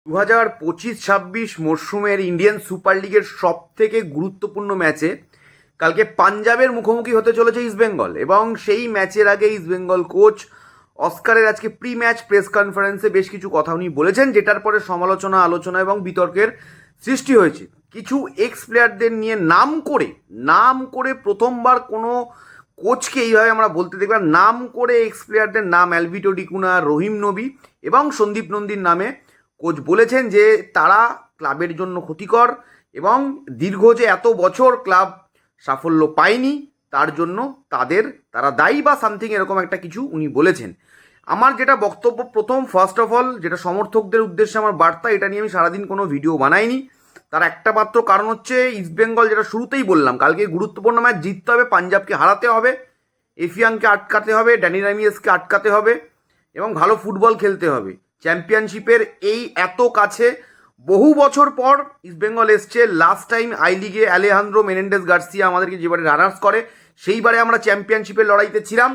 2025-26 মরশুমের Indian super লিগের সব থেকে গুরুত্বপূর্ণ ম্যাচে কালকে পাঞ্জাবের মুখোমুখি হতে চলেছে ইস্টবেঙ্গল, এবং সেই ম্যাচের আগে ইস্টবেঙ্গল কোচ অস্কারের আজকে প্রি ম্যাচ প্রেস কনফারেন্সে বেশ কিছু কথা উনি বলেছেন, যেটার পরে সমালোচনা, আলোচনা এবং বিতর্কের সৃষ্টি হয়েছে। কিছু এক্স প্লেয়ারদের নিয়ে নাম করে প্রথমবার কোনো কোচকে এইভাবে আমরা বলতে দেখলাম। নাম করে এক্স প্লেয়ারদের নাম অ্যালভিটো ডিকুনা, রহিম নবী এবং সন্দীপ নন্দীর নামে কোচ বলেছেন যে তারা ক্লাবের জন্য ক্ষতিকর, এবং দীর্ঘ যে এত বছর ক্লাব সাফল্য পায়নি তার জন্য তারা দায়ী বা সামথিং এরকম একটা কিছু উনি বলেছেন। আমার যেটা বক্তব্য, ফার্স্ট অফ অল যেটা সমর্থকদের উদ্দেশ্যে আমার বার্তা, এটা নিয়ে আমি সারাদিন কোনো ভিডিও বানাইনি। তার একটা মাত্র কারণ হচ্ছে ইস্টবেঙ্গল, যেটা শুরুতেই বললাম, কালকে গুরুত্বপূর্ণ ম্যাচ জিততে হবে, পাঞ্জাবকে হারাতে হবে, এফিয়ানকে আটকাতে হবে, ড্যানি রামিয়েসকে আটকাতে হবে এবং ভালো ফুটবল খেলতে হবে। চ্যাম্পিয়নশিপের এই এত কাছে বহু বছর পর ইস্টবেঙ্গল এসছে। লাস্ট টাইম আই লিগে আলেহান্দ্রো মেনেন্ডেস গার্সিয়া আমাদেরকে যেবারে রানার্স করে, সেইবারে আমরা চ্যাম্পিয়নশিপের লড়াইতে ছিলাম।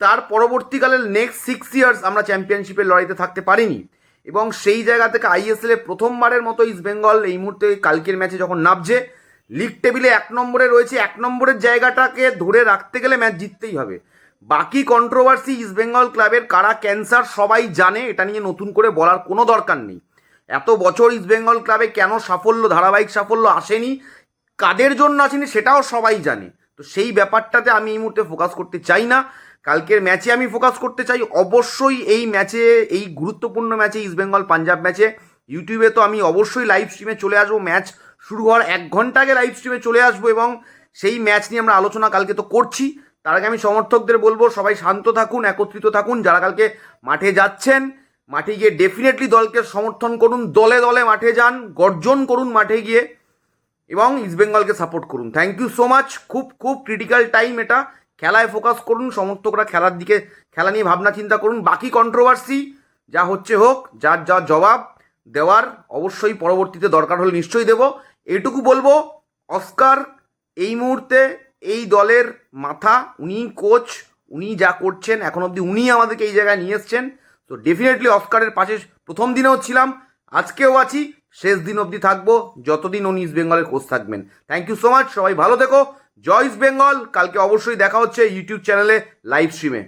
তার পরবর্তীকালে নেক্সট 6 ইয়ার্স আমরা চ্যাম্পিয়নশিপের লড়াইতে থাকতে পারিনি, এবং সেই জায়গা থেকে আইএসএল এ প্রথমবারের মতো ইস্টবেঙ্গল এই মুহূর্তে কালকের ম্যাচে যখন নামছে, লিগ টেবিলে 1 নম্বরে রয়েছে। 1 নম্বরের জায়গাটাকে ধরে রাখতে গেলে ম্যাচ জিততেই হবে। বাকি কন্ট্রোভার্সি ইস্টবেঙ্গল ক্লাবের কারা ক্যান্সার সবাই জানে, এটা নিয়ে নতুন করে বলার কোনো দরকার নেই। এত বছর ইস্টবেঙ্গল ক্লাবে কেন ধারাবাহিক সাফল্য আসেনি, কাদের জন্য আসেনি, সেটাও সবাই জানে। তো সেই ব্যাপারটাতে আমি এই মুহূর্তে ফোকাস করতে চাই না। কালকের ম্যাচে আমি ফোকাস করতে চাই। অবশ্যই এই ম্যাচে, এই গুরুত্বপূর্ণ ম্যাচে, ইস্টবেঙ্গল পাঞ্জাব ম্যাচে ইউটিউবে তো আমি অবশ্যই লাইভ স্ট্রিমে চলে আসবো। ম্যাচ শুরু হওয়ার 1 ঘন্টা আগে লাইভ স্ট্রিমে চলে আসবো, এবং সেই ম্যাচ নিয়ে আমরা আলোচনা কালকে তো করছি। তার আগে আমি সমর্থকদের বলবো, সবাই শান্ত থাকুন, একত্রিত থাকুন। যারা কালকে মাঠে যাচ্ছেন, মাঠে গিয়ে ডেফিনেটলি দলকে সমর্থন করুন, দলে দলে মাঠে যান, গর্জন করুন মাঠে গিয়ে, এবং ইস্টবেঙ্গলকে সাপোর্ট করুন। Thank you so much. খুব ক্রিটিক্যাল টাইম এটা। খেলায় ফোকাস করুন, সমর্থকরা খেলার দিকে, খেলা নিয়ে ভাবনা চিন্তা করুন। বাকি কন্ট্রোভার্সি যা হচ্ছে হোক, যার যা জবাব দেওয়ার অবশ্যই পরবর্তীতে দরকার হলে নিশ্চয়ই দেব। এটুকু বলবো, অস্কার এই মুহূর্তে এই দলের মাথা, উনি কোচ, উনি যা করছেন এখন অবধি উনি আমাদেরকে এই জায়গায় নিয়ে এসছেন। তো ডেফিনেটলি অস্কারের পাশে প্রথম দিনেও ছিলাম, আজকেও আছি, শেষ দিন অবধি থাকবো, যতদিন উনি ইস্ট বেঙ্গলের কোচ থাকবেন। থ্যাংক ইউ সো মাচ, সবাই ভালো থেকো। জয় ইস্ট বেঙ্গল। কালকে অবশ্যই দেখা হচ্ছে ইউটিউব চ্যানেলে লাইভ স্ট্রিমে।